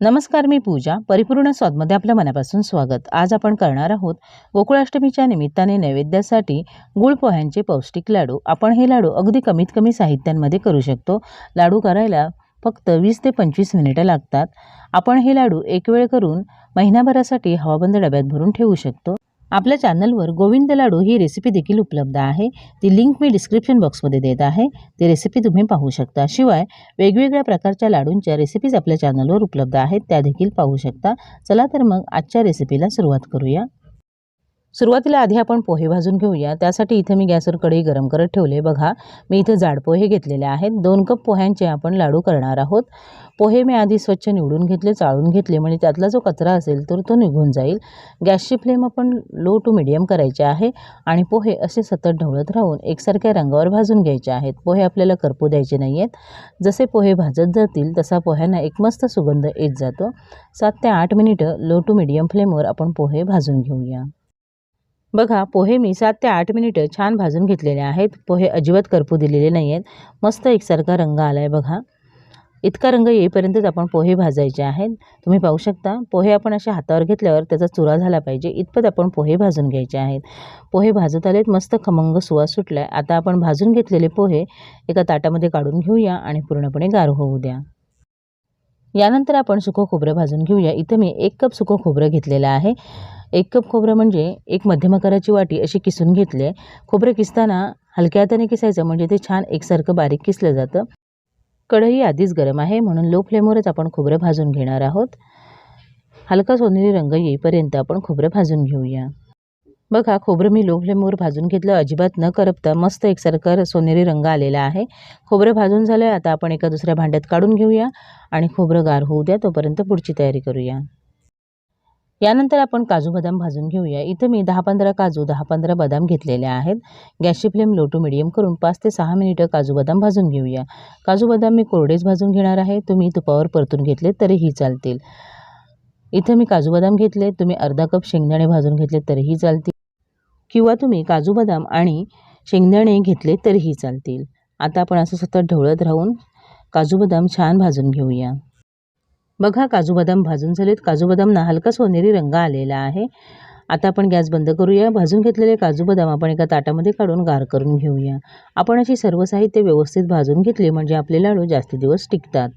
नमस्कार, मी पूजा. परिपूर्ण स्वादमध्ये आपल्या मनापासून स्वागत. आज आपण करणार आहोत गोकुळाष्टमीच्या निमित्ताने नैवेद्यासाठी गुळ पोह्यांचे पौष्टिक लाडू. आपण हे लाडू अगदी कमीत कमी साहित्यांमध्ये करू शकतो. लाडू करायला फक्त 20 ते 25 मिनिटं लागतात. आपण हे लाडू एक वेळ करून महिनाभरासाठी हवाबंद डब्यात भरून ठेवू शकतो. आपल्या चॅनलवर गोविंद लाडू ही रेसिपी देखील उपलब्ध आहे. ती लिंक मी डिस्क्रिप्शन बॉक्समध्ये देत आहे. ती रेसिपी तुम्ही पाहू शकता. शिवाय वेगवेगळ्या प्रकारच्या लाडूंच्या रेसिपीज आपल्या चॅनलवर उपलब्ध आहेत, त्या देखील पाहू शकता. चला तर मग आजच्या रेसिपीला सुरुवात करूया. सुरुवातीला आधी आपण पोहे भाजून घेऊया. त्यासाठी इथे मी गॅसवर कढई गरम करत ठेवले. बघा, मी इथे जाड पोहे घेतलेले आहेत. 2 कप पोह्यांचे आपण लाडू करणार आहोत. पोहे मी आधी स्वच्छ निवडून घेतले, चाळून घेतले, म्हणजे त्यातला जो कचरा असेल तर तो निघून जाईल. गॅसची फ्लेम आपण लो टू मीडियम करायची आहे आणि पोहे असे सतत ढवळत राहून एकसारख्या रंगावर भाजून घ्यायचे आहेत. पोहे आपल्याला करपू द्यायचे नाही आहेत. जसे पोहे भाजत जातील तसा पोह्यांना एक मस्त सुगंध येत जातो. 7 ते 8 मिनिटं लो टू मीडियम फ्लेमवर आपण पोहे भाजून घेऊया. बघा, पोहे मी 7 ते 8 मिनिटं छान भाजून घेतलेले आहेत. पोहे अजिबात करपू दिलेले नाही आहेत. मस्त एकसारखा रंग आला आहे बघा. इतका रंग येईपर्यंतच आपण पोहे भाजायचे आहेत. तुम्ही पाहू शकता, पोहे आपण अशा हातावर घेतल्यावर त्याचा चुरा झाला पाहिजे इतपत आपण पोहे भाजून घ्यायचे आहेत. पोहे भाजत आलेत, मस्त खमंग सुवास सुटला आहे. आता आपण भाजून घेतलेले पोहे एका ताटामध्ये काढून घेऊया आणि पूर्णपणे गार होऊ द्या. यानंतर आपण सुकं खोबरं भाजून घेऊया. इथं मी 1 कप सुकं खोबरं घेतलेलं आहे. 1 कप खोबरं म्हणजे एक मध्यम आकाराची वाटी अशी किसून घेतले. खोबरं किसताना हलक्या हाताने किसायचं, म्हणजे ते छान एकसारखं बारीक किसलं जातं. कढई आधीच गरम आहे, म्हणून लो फ्लेमवरच आपण खोबरं भाजून घेणार आहोत. हलका सोनेरी रंग येईपर्यंत आपण खोबरं भाजून घेऊया. बघा, खोबरं मी लो फ्लेमवर भाजून घेतलं. अजिबात न करपता मस्त एकसारखा सोनेरी रंग आलेला आहे. खोबरं भाजून झालं. आता आपण एका दुसऱ्या भांड्यात काढून घेऊया आणि खोबरं गार होऊ द्या, तोपर्यंत पुढची तयारी करूया. यानंतर आपण काजू बदाम भाजून घेऊया. इथं मी 10-15 काजू, 10-15 बदाम घेतलेले आहेत. गॅसची फ्लेम लो टू मीडियम करून 5 ते 6 मिनिटं काजू बदाम भाजून घेऊया. काजू बदाम मी कोरडेच भाजून घेणार आहे. तुम्ही तुपावर परतून घेतले तरीही चालतील. इथं मी काजू बदाम घेतले. तुम्ही अर्धा कप शेंगदाणे भाजून घेतले तरीही चालतील, किंवा तुम्ही काजू बदाम आणि शेंगदाणे घेतले तरीही चालतील. आता आपण असं सतत ढवळत राहून काजू बदाम छान भाजून घेऊया. बघा, काजू बदाम भाजून झालेत. काजू बदामना हलका सोनेरी रंग आलेला आहे. आता आपण गॅस बंद करूया. भाजून घेतलेले काजू बदाम आपण एका ताटामध्ये काढून गार करून घेऊया. आपण अशी सर्व साहित्य व्यवस्थित भाजून घेतले, म्हणजे आपले लाडू जास्त दिवस टिकतात.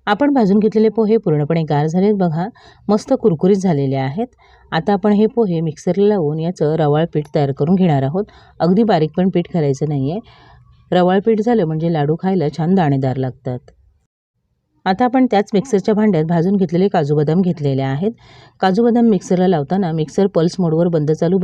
आपण भाजून घेतलेले पोहे पूर्णपणे गार झालेत. बघा, मस्त कुरकुरीत झालेले आहेत. आता आपण हे पोहे मिक्सरला लावून याचं रवाळ पीठ तयार करून घेणार आहोत. अगदी बारीक पण पीठ करायचं नाही आहे. रवाळ पीठ झालं म्हणजे लाडू खायला छान दाणेदार लागतात. आता आपण त्याच मिक्सरच्या भांड्यात भाजून घेतलेले काजू बदाम घेतलेले आहेत. काजू बदाम मिक्सरला लावताना मिक्सर पल्स मोडवर बंद चालू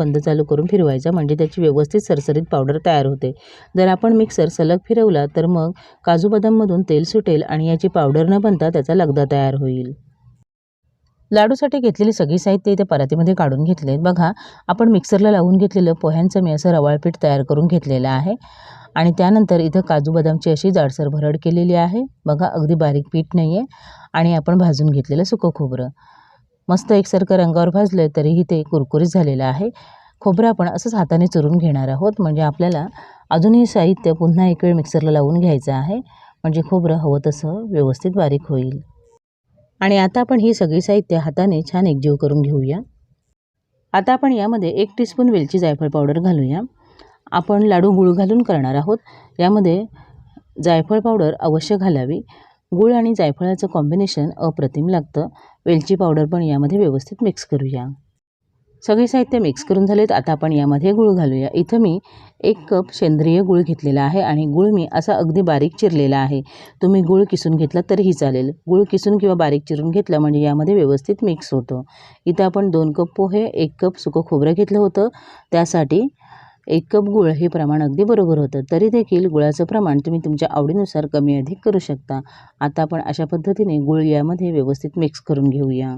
करून फिरवायचा, म्हणजे त्याची व्यवस्थित सरसरीत पावडर तयार होते. जर आपण मिक्सर सलग फिरवला तर मग काजू बदाममधून तेल सुटेल आणि याची पावडर न बनता त्याचा लगदा तयार होईल. लाडूसाठी घेतलेली सगळी साहित्य इथे परातीमध्ये काढून घेतले. बघा, आपण मिक्सरला लावून घेतलेलं पोह्यांचं मी असं रवाळ पीठ तयार करून घेतलेलं आहे आणि त्यानंतर इथं काजू बदामची अशी जाडसर भरड केलेली आहे. बघा, अगदी बारीक पीठ नाही आहे. आणि आपण भाजून घेतलेलं सुकं खोबरं मस्त एकसारखं रंगावर भाजलं तरीही ते कुरकुरीत झालेलं आहे. खोबरं आपण असंच हाताने चुरून घेणार आहोत, म्हणजे आपल्याला अजूनही साहित्य पुन्हा एक वेळ मिक्सरला लावून घ्यायचं आहे, म्हणजे खोबरं हवं तसं व्यवस्थित बारीक होईल. आणि आता आपण ही सगळी साहित्य हाताने छान एकजीव करून घेऊया. आता आपण यामध्ये 1 टीस्पून वेलची जायफळ पावडर घालूया. आपण लाडू गूळ घालून करणार आहोत. यामध्ये जायफळ पावडर अवश्य घालावी. गूळ आणि जायफळाचं कॉम्बिनेशन अप्रतिम लागतं. वेलची पावडर पण यामध्ये व्यवस्थित मिक्स करूया. सगळे साहित्य मिक्स करून झालेत. आता आपण यामध्ये गूळ घालूया. इथं मी 1 कप सेंद्रिय गूळ घेतलेला आहे आणि गूळ मी असा अगदी बारीक चिरलेला आहे. तुम्ही गूळ किसून घेतला तरीही चालेल. गूळ किसून किंवा बारीक चिरून घेतला म्हणजे यामध्ये व्यवस्थित मिक्स होतं. इथं आपण 2 कप पोहे, 1 कप सुकं खोबरं घेतलं होतं. त्यासाठी 1 कप गूळ हे प्रमाण अगदी बरोबर होतं. तरी देखील गुळाचं प्रमाण तुम्ही तुमच्या आवडीनुसार कमी अधिक करू शकता. आता आपण अशा पद्धतीने गूळ यामध्ये व्यवस्थित मिक्स करून घेऊया.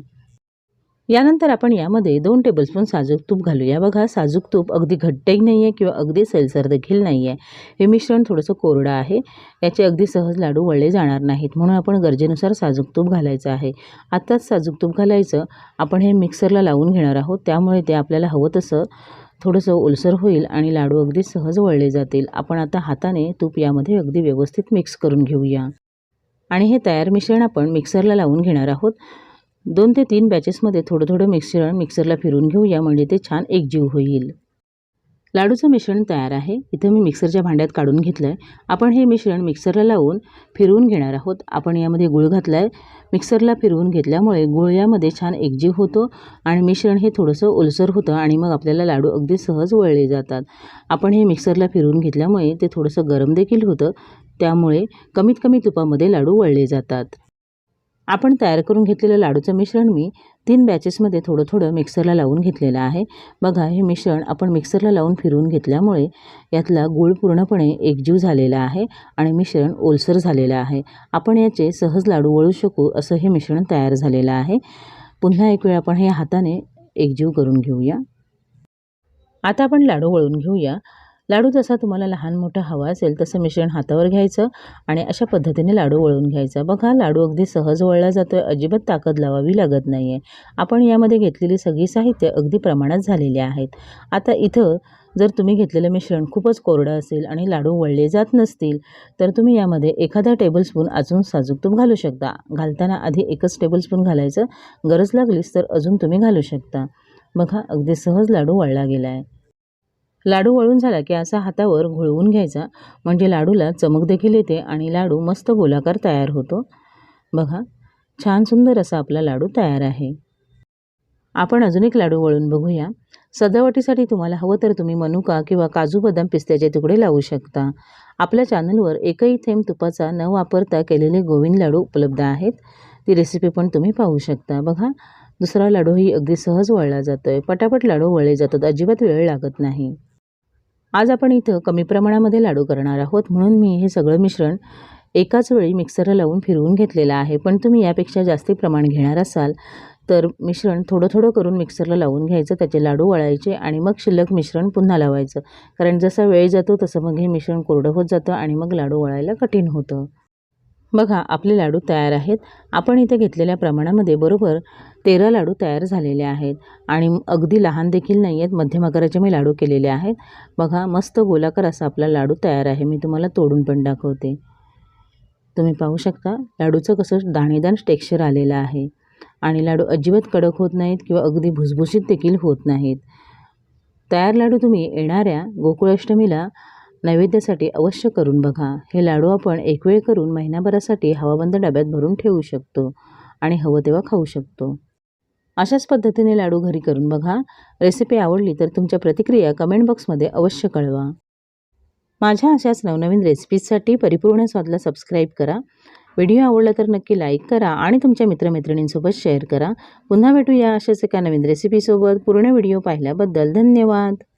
यानंतर आपण यामध्ये 2 टेबलस्पून साजूक तूप घालूया. बघा, साजूक तूप अगदी घट्टही नाही आहे किंवा अगदी सैलसर देखील नाही आहे. हे मिश्रण थोडंसं कोरडं आहे. याचे अगदी सहज लाडू वळले जाणार नाहीत, म्हणून आपण गरजेनुसार साजूक तूप घालायचं आहे. आत्ताच साजूक तूप घालायचं. आपण हे मिक्सरला लावून घेणार आहोत, त्यामुळे ते आपल्याला हवं तसं थोडंसं ओलसर होईल आणि लाडू अगदी सहज वळले जातील. आपण आता हाताने तूप यामध्ये अगदी व्यवस्थित मिक्स करून घेऊया. आणि हे तयार मिश्रण आपण मिक्सरला लावून घेणार आहोत। 2 ते 3 बॅचेसमध्ये थोडं थोडं मिश्रण मिक्सरला फिरवून घेऊया, म्हणजे ते छान एकजीव होईल। लाडूचं मिश्रण तयार आहे। इथं मी मिक्सरच्या भांड्यात काढून घेतलं आहे। आपण हे मिश्रण मिक्सरला लावून फिरवून घेणार आहोत। आपण यामध्ये गूळ घातला आहे। मिक्सरला फिरवून घेतल्यामुळे गूळ यामध्ये छान एकजीव होतो आणि मिश्रण हे थोडंसं ओलसर होतं आणि मग आपल्याला लाडू अगदी सहज वळले जातात। आपण हे मिक्सरला फिरवून घेतल्यामुळे ते थोडंसं गरम देखील होतं, त्यामुळे कमीत कमी तुपामध्ये लाडू वळले जातात। आपण तयार करून घेतलेलं लाडूचं मिश्रण मी 3 बॅचेसमध्ये थोडं थोडं मिक्सरला लावून घेतलेलं आहे। बघा, हे मिश्रण आपण मिक्सरला लावून फिरवून घेतल्यामुळे यातला गूळ पूर्णपणे एकजीव झालेला आहे आणि मिश्रण ओलसर झालेलं आहे। आपण याचे सहज लाडू वळू शकू असं हे मिश्रण तयार झालेलं आहे। पुन्हा एक वेळ आपण हे हाताने एकजीव करून घेऊया। आता आपण लाडू वळून घेऊया। लाडू जसा तुम्हाला लहान मोठा हवा असेल तसं मिश्रण हातावर घ्यायचं आणि अशा पद्धतीने लाडू वळून घ्यायचा। बघा, लाडू अगदी सहज वळला जातोय, अजिबात ताकद लावावी लागत नाहीये। आपण यामध्ये घेतलेली सगळी साहित्य अगदी प्रमाणात झालेली आहेत। आता इथं जर तुम्ही घेतलेलं मिश्रण खूपच कोरडं असेल आणि लाडू वळले जात नसतील तर तुम्ही यामध्ये एखादा टेबलस्पून अजून साजूक तूप घालू शकता। घालताना आधी एकच टेबलस्पून घालायचं, गरज लागलीच तर अजून तुम्ही घालू शकता। बघा, अगदी सहज लाडू वळला गेला आहे। लाडू वळून झाला की असा हातावर घोळवून घ्यायचा, म्हणजे लाडूला चमक देखील येते आणि लाडू मस्त गोलाकार तयार होतो। बघा, छान सुंदर असा आपला लाडू तयार आहे। आपण अजून एक लाडू वळून बघूया। सजावटीसाठी तुम्हाला हवं तर तुम्ही मनुका किंवा काजू बदाम पिस्त्याचे तुकडे लावू शकता। आपल्या चॅनलवर एकही थेंब तुपाचा न वापरता केलेले गोविंद लाडू उपलब्ध आहेत, ती रेसिपी पण तुम्ही पाहू शकता। बघा, दुसरा लाडूही अगदी सहज वळला जातोय। पटापट लाडू वळले जातात, अजिबात वेळ लागत नाही। आज आपण इथं कमी प्रमाणामध्ये लाडू करणार आहोत, म्हणून मी हे सगळं मिश्रण एकाच वेळी मिक्सरला लावून फिरवून घेतलेलं आहे। पण तुम्ही यापेक्षा जास्ती प्रमाण घेणार असाल तर मिश्रण थोडं थोडं करून मिक्सरला लावून घ्यायचं, त्याचे लाडू वळायचे आणि मग शिल्लक मिश्रण पुन्हा लावायचं, कारण जसा वेळ जातो तसं मग हे मिश्रण कोरडं होत जातं आणि मग लाडू वळायला कठीण होतं। बघा, आपले लाडू तयार आहेत। आपण इथे घेतलेल्या प्रमाणामध्ये बरोबर 13 लाडू तयार झालेले आहेत आणि अगदी लहान देखील नाही आहेत, मध्यम आकाराचे मी लाडू केलेले आहेत। बघा, मस्त गोलाकार असा आपला लाडू तयार आहे। मी तुम्हाला तोडून पण दाखवते। तुम्ही पाहू शकता लाडूचं कसं दाणेदार टेक्स्चर आलेलं आहे आणि लाडू अजिबात कडक होत नाहीत किंवा अगदी भुसभुशीत देखील होत नाहीत। तयार लाडू तुम्ही येणाऱ्या गोकुळाष्टमीला नैवेद्यासाठी अवश्य करून बघा। हे लाडू आपण एक वेळ करून महिनाभरासाठी हवाबंद डब्यात भरून ठेवू शकतो आणि हवं तेव्हा खाऊ शकतो। अशाच पद्धतीने लाडू घरी करून बघा। रेसिपी आवडली तर तुमच्या प्रतिक्रिया कमेंट बॉक्समध्ये अवश्य कळवा। माझ्या अशाच नवनवीन रेसिपीजसाठी परिपूर्ण स्वादला सबस्क्राईब करा। व्हिडिओ आवडला तर नक्की लाईक करा आणि तुमच्या मित्रमैत्रिणींसोबत शेअर करा। पुन्हा भेटूया अशाच एका नवीन रेसिपीसोबत। पूर्ण व्हिडिओ पाहिल्याबद्दल धन्यवाद।